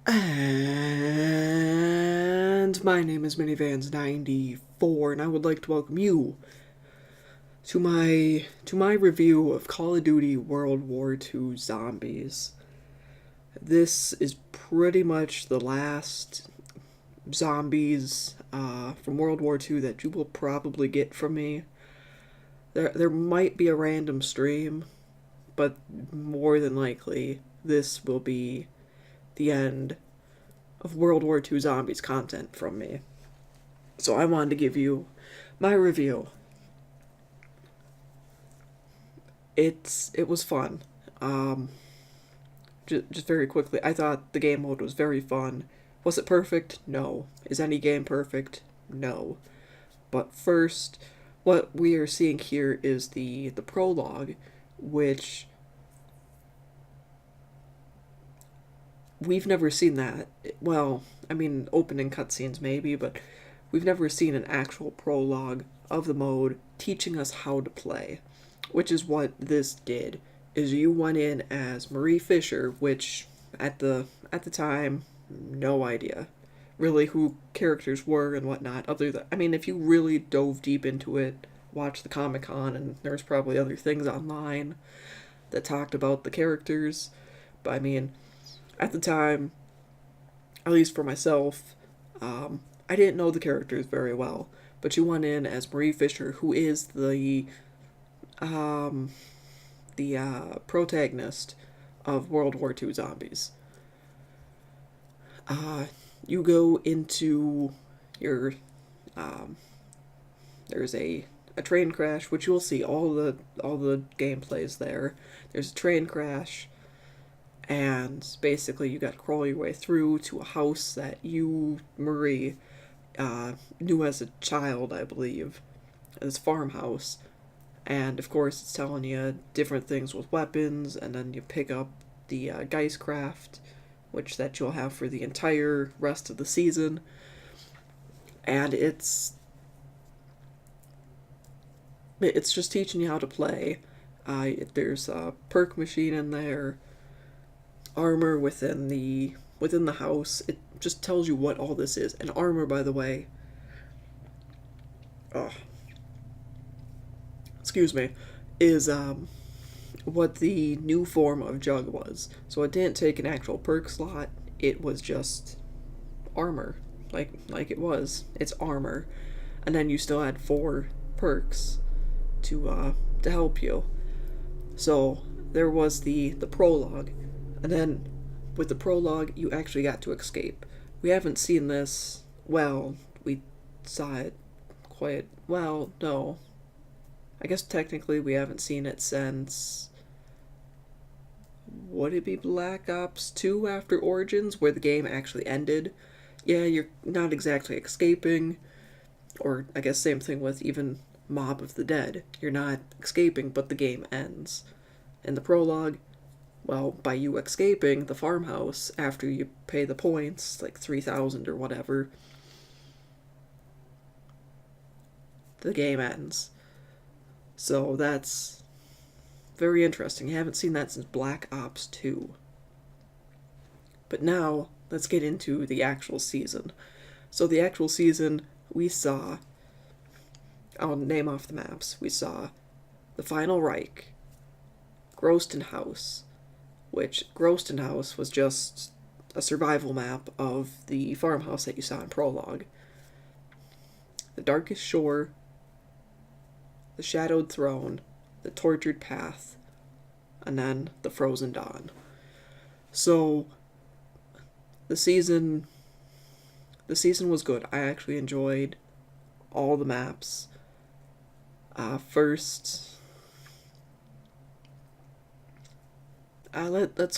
And my name is Minivans94, and I would like to welcome you to my review of Call of Duty World War II Zombies. This is pretty much the last zombies from World War II that you will probably get from me. There might be a random stream, but more than likely this will be the end of World War II Zombies content from me. So I wanted to give you my review. It was fun. Just very quickly, I thought the game mode was very fun. Was it perfect? No. Is any game perfect? No. But first, what we are seeing here is the prologue, which we've never seen that. Well, I mean, opening cutscenes maybe, but we've never seen an actual prologue of the mode teaching us how to play, which is what this did. Is you went in as Marie Fisher, which at the time, no idea really who characters were and whatnot. Other than, I mean, if you really dove deep into it, watched the Comic-Con, and there's probably other things online that talked about the characters. But I mean, at the time, at least for myself, I didn't know the characters very well. But you went in as Marie Fisher, who is um, the protagonist of World War II Zombies. You go into your there's a train crash, which you'll see all the gameplays there. There's a train crash, and basically you got to crawl your way through to a house that you, Marie, knew as a child, I believe, this farmhouse. And of course, it's telling you different things with weapons, and then you pick up the Geistcraft, which that you'll have for the entire rest of the season. And it's just teaching you how to play. There's a perk machine in there, armor within the house. It just tells you what all this is. And armor, by the way, oh, excuse me, is what the new form of Jug was. So it didn't take an actual perk slot. It was just armor, like it was. It's armor, and then you still had 4 perks to help you. So there was the prologue, and then with the prologue, you actually got to escape. We haven't seen this. Well, we saw it quite well. No, I guess technically we haven't seen it since, would it be Black Ops 2 after Origins, where the game actually ended? Yeah, you're not exactly escaping, or I guess same thing with even Mob of the Dead. You're not escaping, but the game ends. In the prologue, well, by you escaping the farmhouse after you pay the points, like 3,000 or whatever, the game ends. So that's very interesting. I haven't seen that since Black Ops 2. But now, let's get into the actual season. So the actual season, we saw, I'll name off the maps. We saw the Final Reich, Groston House, which Groston House was just a survival map of the farmhouse that you saw in Prologue. The Darkest Shore, the Shadowed Throne, the Tortured Path, and then the Frozen Dawn. So the season was good. I actually enjoyed all the maps. Let's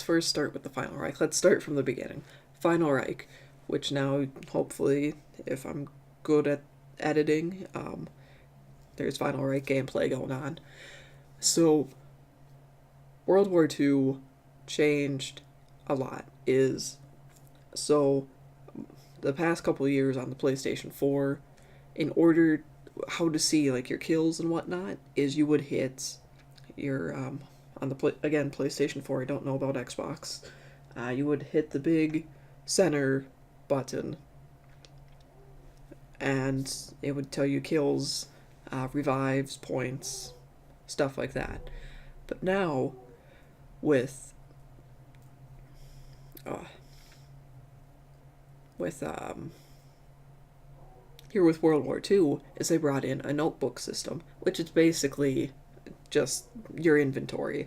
first start with the Final Reich. Let's start from the beginning. Final Reich, which now, hopefully, if I'm good at editing, there's Final Reich gameplay going on. So, World War II changed a lot. So, the past couple of years on the PlayStation 4, in order how to see like your kills and whatnot, is you would hit your on the again PlayStation 4. I don't know about Xbox. You would hit the big center button, and it would tell you kills, revives, points, stuff like that. But now, with uh, with here with World War II, is they brought in a notebook system, which is basically just your inventory.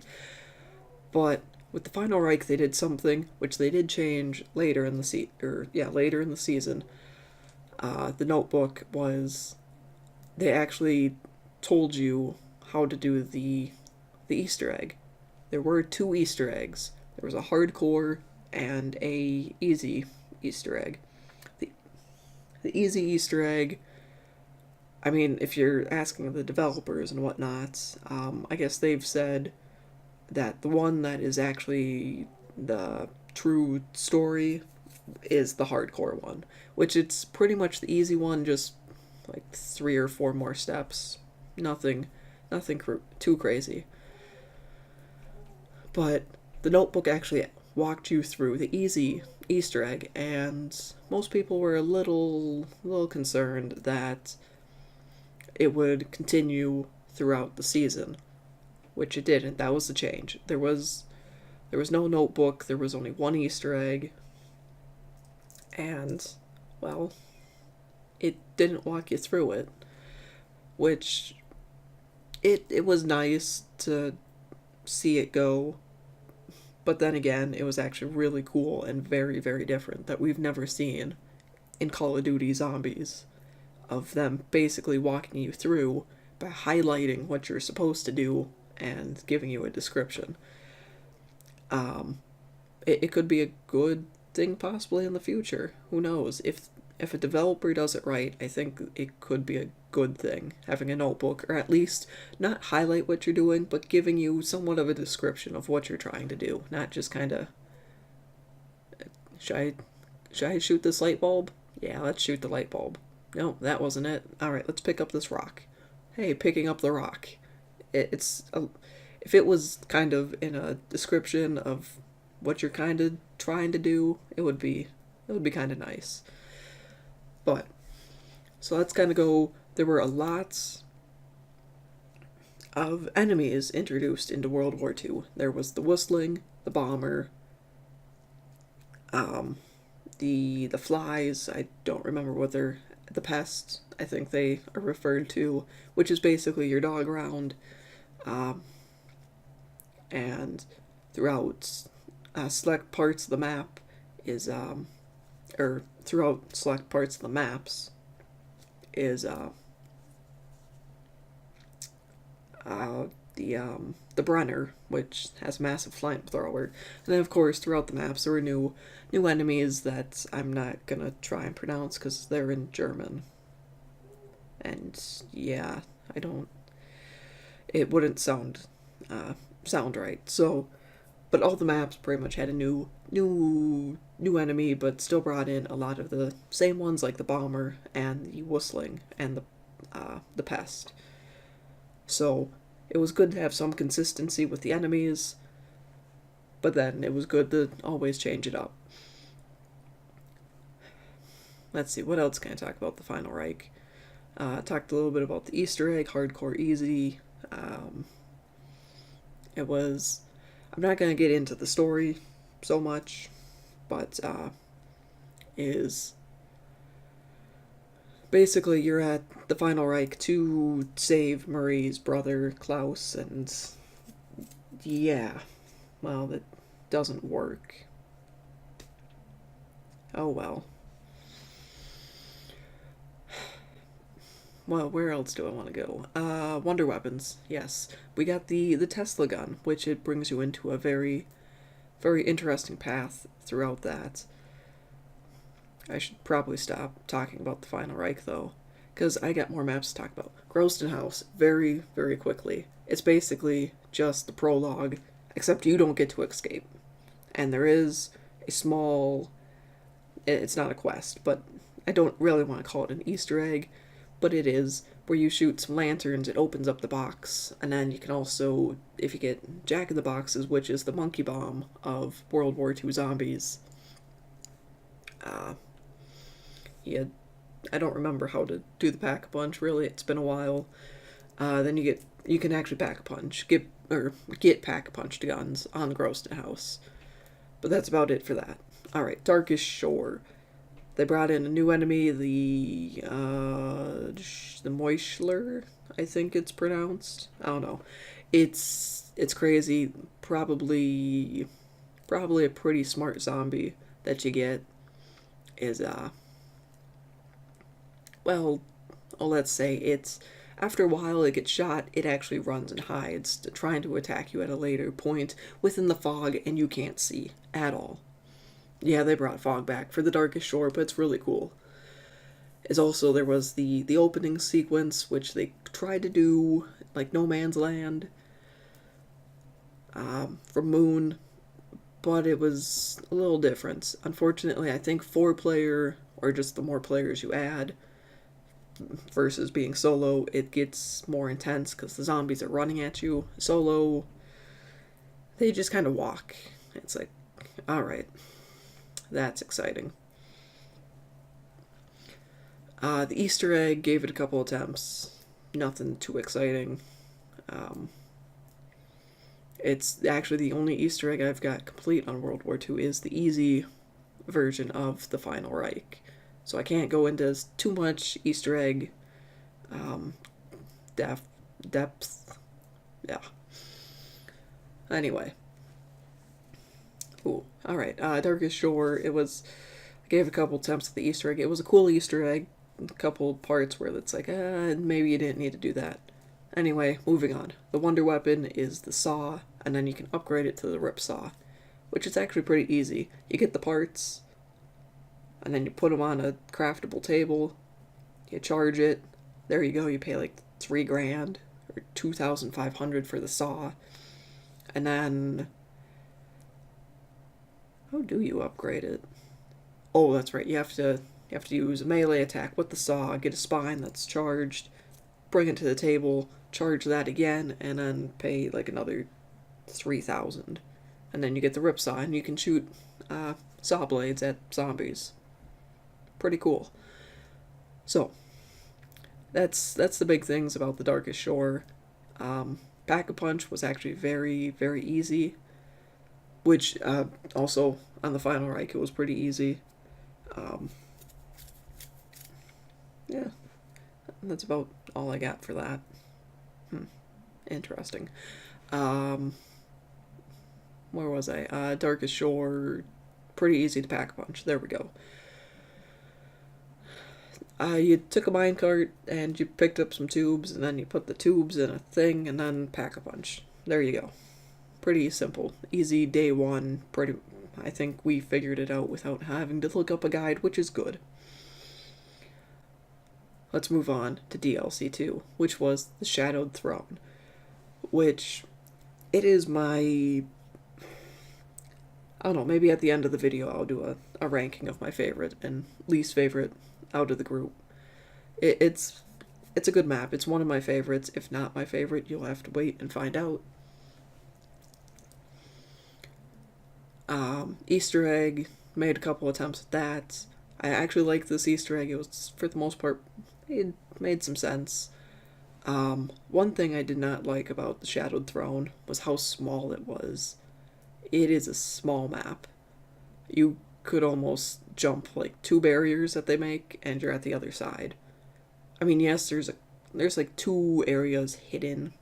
But with the Final Reich, they did something which they did change later in the later in the season. The notebook was, they actually told you how to do the Easter egg. There were two Easter eggs. There was a hardcore and a easy Easter egg. The easy Easter egg, I mean, if you're asking the developers and whatnot, I guess they've said that the one that is actually the true story is the hardcore one, which it's pretty much the easy one, just like 3 or 4 more steps. Nothing too crazy. But the notebook actually walked you through the easy Easter egg, and most people were a little concerned that it would continue throughout the season, which it didn't. That was the change. There was no notebook. There was only one Easter egg, and well, it didn't walk you through it, which it was nice to see it go. But then again, it was actually really cool and very, very different that we've never seen in Call of Duty Zombies, of them basically walking you through by highlighting what you're supposed to do and giving you a description. It could be a good thing possibly in the future. Who knows? If a developer does it right, I think it could be a good thing, having a notebook, or at least not highlight what you're doing, but giving you somewhat of a description of what you're trying to do, not just kind of, should I shoot this light bulb? Yeah, let's shoot the light bulb. No, that wasn't it. Alright, let's pick up this rock. Hey, picking up the rock. If it was kind of in a description of what you're kind of trying to do, it would be kind of nice. But, so let's kind of go, there were a lot of enemies introduced into World War II. There was the whistling, the bomber, the flies, I don't remember what they're, the pest, I think they are referred to, which is basically your dog round, and throughout select parts of the map is, or throughout select parts of the maps is the Brenner, which has a massive flamethrower. And then of course throughout the maps there were new enemies that I'm not gonna try and pronounce because they're in German. And yeah, it wouldn't sound right. So, but all the maps pretty much had a new enemy, but still brought in a lot of the same ones, like the bomber and the whistling and the pest. So it was good to have some consistency with the enemies, but then it was good to always change it up. Let's see, what else can I talk about the Final Reich? Talked a little bit about the Easter egg, hardcore easy. It was, I'm not going to get into the story so much, but is basically you're at the Final Reich to save Marie's brother Klaus, and yeah, well, that doesn't work. Oh well. Well, where else do I want to go? Wonder weapons. Yes, we got the Tesla gun, which it brings you into a very, very interesting path throughout that. I should probably stop talking about the Final Reich though, because I got more maps to talk about. Groston House, very, very quickly. It's basically just the prologue, except you don't get to escape. And there is a small, it's not a quest, but I don't really want to call it an Easter egg, but it is, where you shoot some lanterns, it opens up the box, and then you can also, if you get Jack in the Boxes, which is the monkey bomb of World War II zombies, Uh, yeah, I don't remember how to do the pack-a-punch, really. It's been a while. Then you can actually pack-a-punch. Get pack-a-punched guns on the Grossnet House. But that's about it for that. Alright, Darkest Shore. They brought in a new enemy, the Moishler, I think it's pronounced. I don't know. It's crazy. Probably a pretty smart zombie that you get is well, let's say it's after a while it gets shot, it actually runs and hides, trying to attack you at a later point within the fog, and you can't see at all. Yeah, they brought fog back for the Darkest Shore, but it's really cool. Is also there was the opening sequence, which they tried to do like No Man's Land from Moon, but it was a little different. Unfortunately, I think 4-player, or just the more players you add, versus being solo, it gets more intense because the zombies are running at you. Solo, they just kind of walk. It's like, alright, that's exciting. The Easter egg, gave it a couple attempts. Nothing too exciting. It's actually the only Easter egg I've got complete on World War II is the easy version of the Final Reich. So I can't go into too much Easter egg depth. Yeah. Anyway. Ooh, alright. Darkest Shore, I gave a couple attempts at the Easter egg. It was a cool Easter egg. A couple parts where it's like, maybe you didn't need to do that. Anyway, moving on. The wonder weapon is the saw, and then you can upgrade it to the rip saw, which is actually pretty easy. You get the parts, and then you put them on a craftable table, you charge it, there you go, you pay like $3,000, or $2,500 for the saw, and then, how do you upgrade it? Oh, that's right, you have to use a melee attack with the saw, get a spine that's charged, bring it to the table, charge that again, and then pay like another $3,000. And then you get the rip saw, and you can shoot saw blades at zombies. Pretty cool. So, that's the big things about the Darkest Shore. Pack-a-Punch was actually very, very easy, which also on the Final Reich it was pretty easy. Yeah, that's about all I got for that. Interesting. Where was I? Darkest Shore, pretty easy to pack-a-punch. There we go. You took a minecart and you picked up some tubes, and then you put the tubes in a thing, and then pack-a-punch. There you go. Pretty simple. Easy day one. I think we figured it out without having to look up a guide, which is good. Let's move on to DLC 2, which was the Shadowed Throne, which it is my... I don't know, maybe at the end of the video I'll do a ranking of my favorite and least favorite out of the group. It's a good map. It's one of my favorites. If not my favorite, you'll have to wait and find out. Easter egg, made a couple attempts at that. I actually liked this Easter egg. It was, for the most part, it made some sense. One thing I did not like about the Shadowed Throne was how small it was. It is a small map. You could almost jump like 2 barriers that they make, and you're at the other side. I mean, yes, there's like 2 areas hidden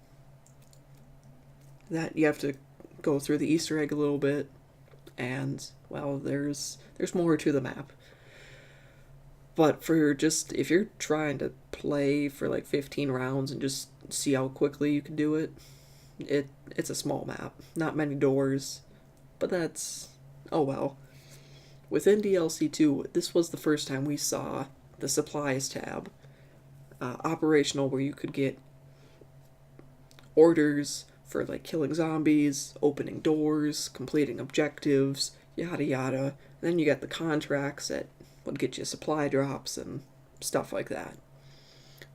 that you have to go through the Easter egg a little bit, and well, there's more to the map. But for just, if you're trying to play for like 15 rounds and just see how quickly you can do it, it's a small map. Not many doors, but that's, oh well. Within DLC 2, this was the first time we saw the supplies tab operational, where you could get orders for like killing zombies, opening doors, completing objectives, yada yada. And then you got the contracts that would get you supply drops and stuff like that.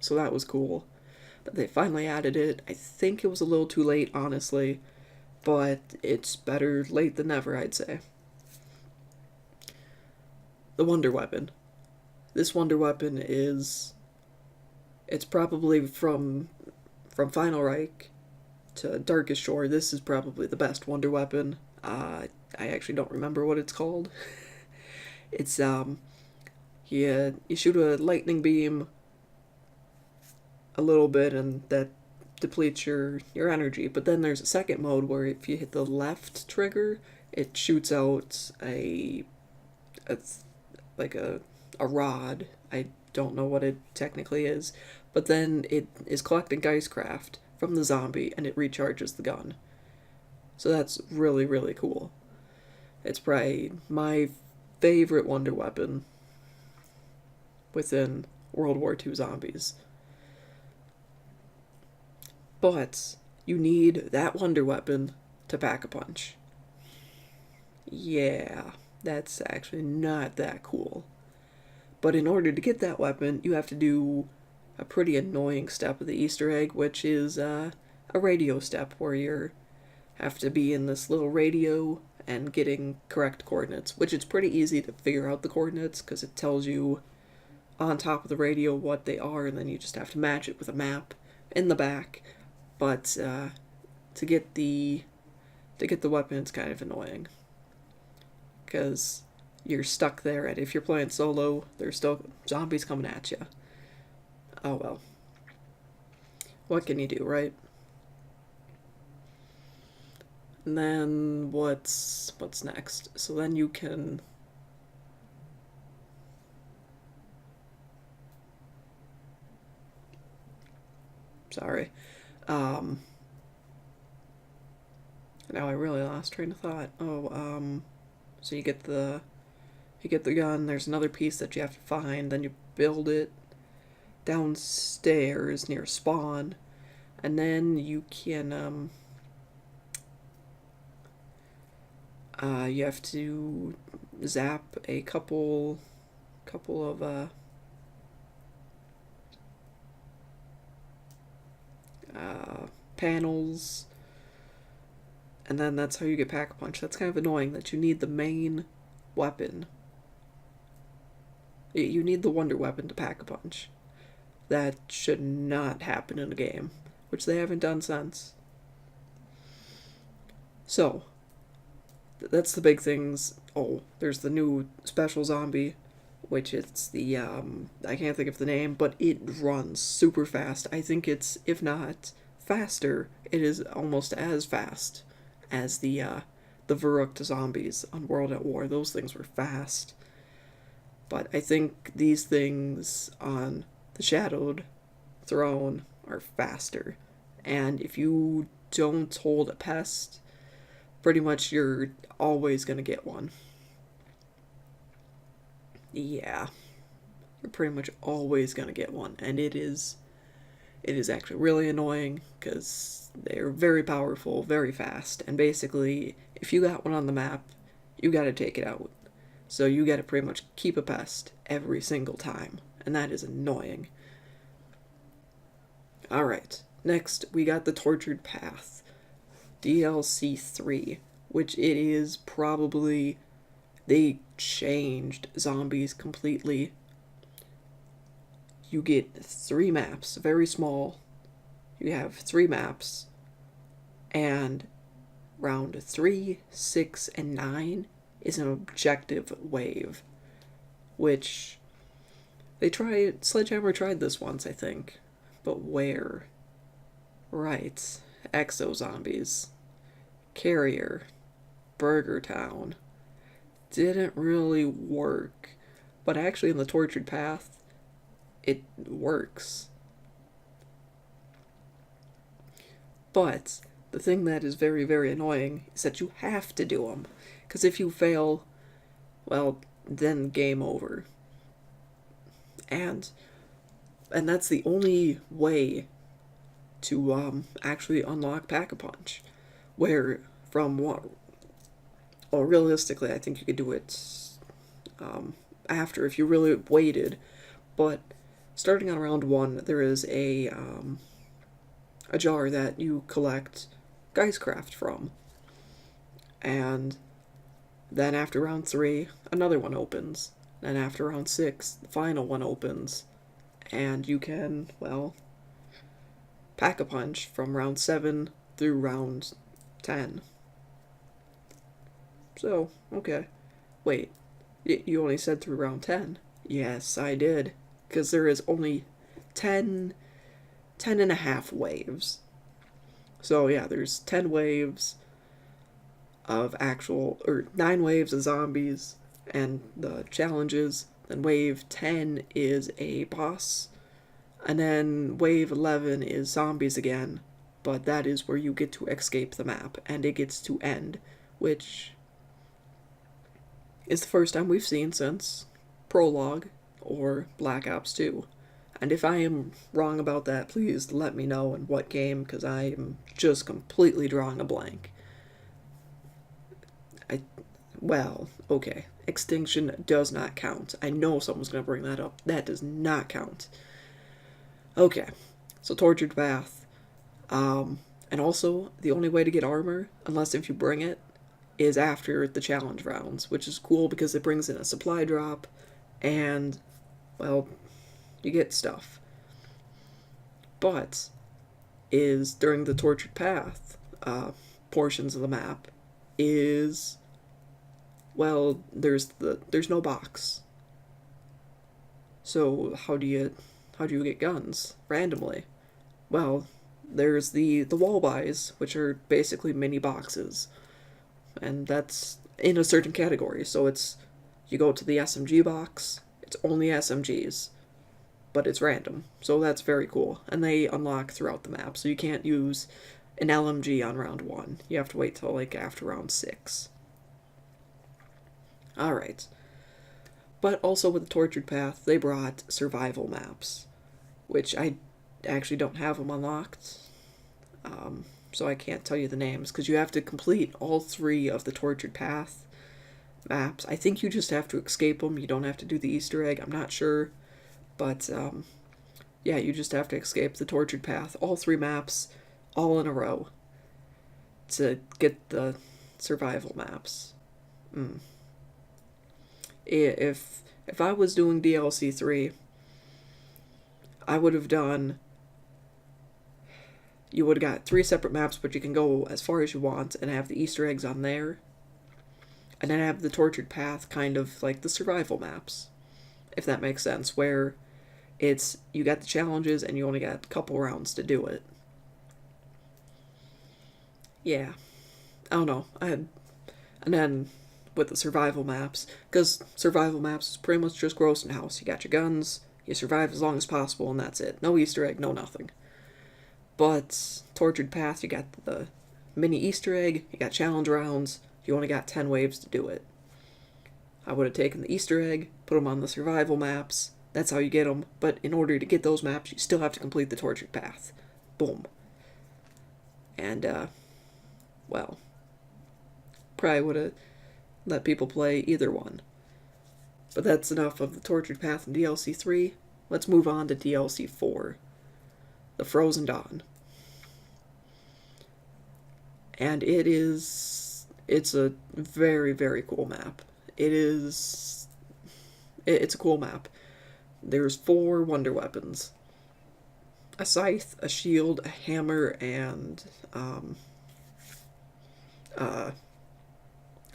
So that was cool. But they finally added it. I think it was a little too late, honestly, but it's better late than never, I'd say. the Wonder Weapon. This Wonder Weapon is... It's probably from Final Reich to Darkest Shore. This is probably the best Wonder Weapon. I actually don't remember what it's called. It's, you shoot a lightning beam a little bit and that depletes your energy. But then there's a second mode where if you hit the left trigger, it shoots out like a rod. I don't know what it technically is. But then it is collecting Geistcraft from the zombie and it recharges the gun. So that's really, really cool. It's probably my favorite Wonder Weapon within World War II zombies. But you need that Wonder Weapon to pack a punch. Yeah, that's actually not that cool. But in order to get that weapon, you have to do a pretty annoying step of the Easter egg, which is a radio step where you have to be in this little radio and getting correct coordinates, which it's pretty easy to figure out the coordinates because it tells you on top of the radio what they are, and then you just have to match it with a map in the back. But to get the weapon, it's kind of annoying because you're stuck there, and if you're playing solo, there's still zombies coming at you. Oh well. What can you do, right? And then what's next? So then you can... Sorry. Now I really lost train of thought. So you get the gun, there's another piece that you have to find, then you build it downstairs near spawn, and then you can you have to zap a couple of panels, and then that's how you get Pack-a-Punch. That's kind of annoying that you need the main weapon. You need the Wonder Weapon to Pack-a-Punch. That should not happen in a game, which they haven't done since. So, that's the big things. Oh, there's the new special zombie, which it's the, I can't think of the name, but it runs super fast. I think it's, if not faster, it is almost as fast as the Verrückt zombies on World at War. Those things were fast. But I think these things on the Shadowed Throne are faster. And if you don't hold a pest, pretty much you're always going to get one. Yeah. You're pretty much always going to get one. And it is actually really annoying because they're very powerful, very fast. And basically, if you got one on the map, you got to take it out. So you got to pretty much keep a pest every single time. And that is annoying. Alright, next we got the Tortured Path, DLC 3, which it is probably... They changed zombies completely. You get 3 maps, very small. You have 3 maps. And round 3, 6, and 9 is an objective wave. Which... Sledgehammer tried this once, I think. But where? Right. Exo Zombies. Carrier. Burger Town. Didn't really work. But actually in the Tortured Path, it works. But the thing that is very, very annoying is that you have to do them. Because if you fail, well, then game over. And that's the only way to actually unlock Pack-a-Punch. Where from what... Well, realistically, I think you could do it after if you really waited. But starting on round 1, there is a jar that you collect Geistcraft from. And then after round 3, another one opens. And after round 6, the final one opens, and you can, well, pack a punch from round 7 through round 10. So, okay. Wait, you only said through round 10? Yes, I did. Because there is only 10 and a half waves. So, yeah, there's 10 waves of actual, or 9 waves of zombies and the challenges. Then wave 10 is a boss. And then wave 11 is zombies again. But that is where you get to escape the map, and it gets to end, which is the first time we've seen since Prologue or Black Ops 2. And if I am wrong about that, please let me know in what game, because I am just completely drawing a blank. Well, okay. Extinction does not count. I know someone's going to bring that up. That does not count. Okay, so Tortured Path. And also, the only way to get armor, unless if you bring it, is after the challenge rounds, which is cool because it brings in a supply drop, and, well, you get stuff. But, is during the Tortured Path portions of the map, is, well, there's no box. So how do you get guns randomly? Well, there's the wall buys, which are basically mini boxes, and that's in a certain category. So it's, you go to the SMG box, it's only SMGs, but it's random, so that's very cool, and they unlock throughout the map. So you can't use an LMG on round 1. You have to wait till like after round 6. Alright. But also with the Tortured Path, they brought survival maps, which I actually don't have them unlocked, so I can't tell you the names, because you have to complete all 3 of the Tortured Path maps. I think you just have to escape them. You don't have to do the Easter egg. I'm not sure. But, yeah, you just have to escape the Tortured Path, all 3 maps, all in a row, to get the survival maps. If I was doing DLC 3, I would have done, you would have got 3 separate maps, but you can go as far as you want and have the Easter eggs on there, and then have the Tortured Path kind of like the survival maps, if that makes sense, where it's, you got the challenges and you only got a couple rounds to do it. Yeah, I don't know. And then with the survival maps, because survival maps is pretty much just Gross and House. You got your guns, you survive as long as possible, and that's it. No Easter egg, no nothing. But Tortured Path, you got the mini Easter egg, you got challenge rounds, you only got 10 waves to do it. I would have taken the Easter egg, put them on the survival maps, that's how you get them, but in order to get those maps, you still have to complete the Tortured Path. Boom. And, well, probably would have let people play either one. But that's enough of the Tortured Path in DLC 3. Let's move on to DLC 4. The Frozen Dawn. And it's a very, very cool map. It's a cool map. There's 4 wonder weapons. A scythe, a shield, a hammer, and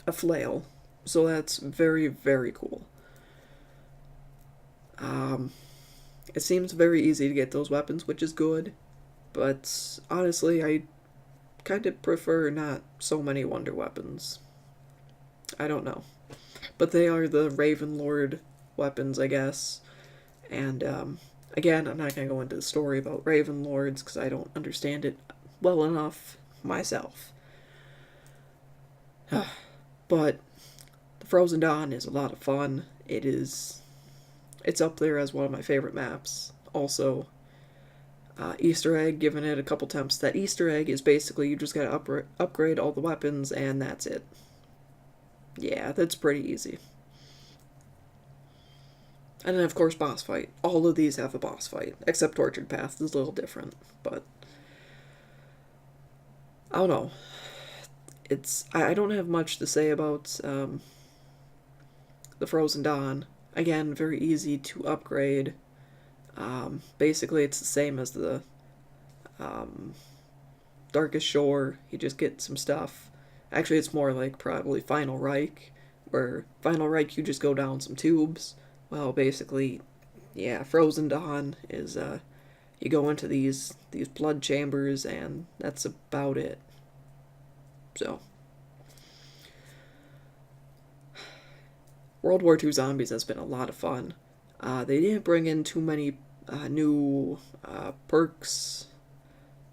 a flail. So that's very, very cool. It seems very easy to get those weapons, which is good, but honestly, I kind of prefer not so many wonder weapons. I don't know. But they are the Ravenlord weapons, I guess. And, again, I'm not going to go into the story about Ravenlords, because I don't understand it well enough myself. But the Frozen Dawn is a lot of fun. It's up there as one of my favorite maps. Also, Easter egg, giving it a couple attempts. That Easter egg is basically you just gotta upgrade all the weapons, and that's it. Yeah, that's pretty easy. And then, of course, boss fight. All of these have a boss fight, except Tortured Path is a little different, but I don't know. I don't have much to say about the Frozen Dawn. Again, very easy to upgrade. Basically, it's the same as the um, Darkest Shore. You just get some stuff. Actually, it's more like probably Final Reich, where Final Reich you just go down some tubes. Well, basically, yeah, Frozen Dawn is you go into these blood chambers, and that's about it. So, World War II Zombies has been a lot of fun. They didn't bring in too many new perks.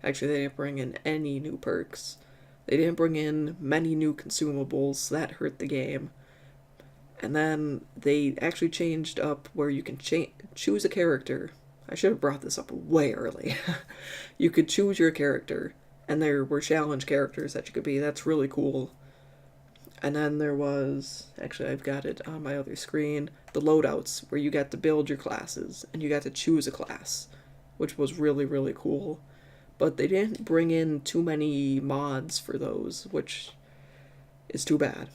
Actually, they didn't bring in any new perks. They didn't bring in many new consumables. That hurt the game. And then they actually changed up where you can choose a character. I should have brought this up way early. You could choose your character, and there were challenge characters that you could be. That's really cool. And then there was, actually, I've got it on my other screen, the loadouts, where you got to build your classes, and you got to choose a class, which was really, really cool. But they didn't bring in too many mods for those, which is too bad.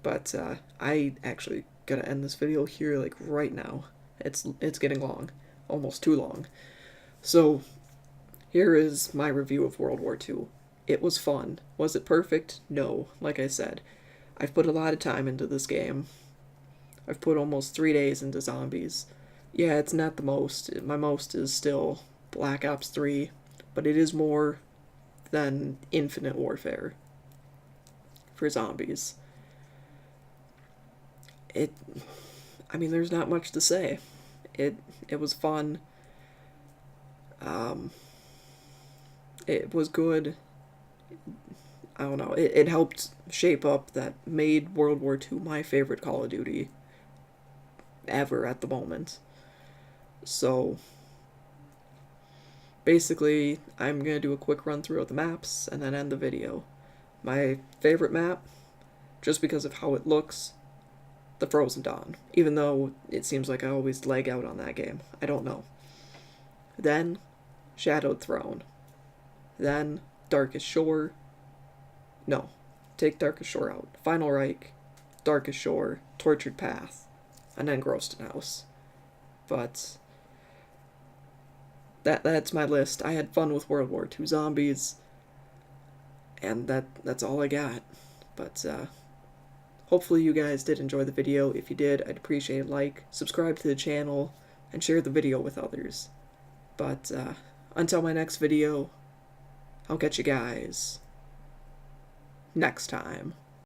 But I actually gotta end this video here, like, right now. It's getting long. Almost too long. So, here is my review of World War II. It was fun. Was it perfect? No. Like I said, I've put a lot of time into this game. I've put almost 3 days into zombies. Yeah, it's not the most. My most is still Black Ops 3, but it is more than Infinite Warfare for zombies. There's not much to say. It was fun. Um, it was good. I don't know. It helped shape up that made World War II my favorite Call of Duty ever at the moment. So, basically, I'm going to do a quick run through of the maps and then end the video. My favorite map, just because of how it looks, the Frozen Dawn. Even though it seems like I always lag out on that game. I don't know. Then, Shadowed Throne. Then, Darkest Shore. No, take Darkest Shore out. Final Reich, Darkest Shore, Tortured Path, and then Groston House. But that's my list. I had fun with World War II Zombies, and that's all I got. But hopefully you guys did enjoy the video. If you did, I'd appreciate a like, subscribe to the channel, and share the video with others. But until my next video, I'll catch you guys next time.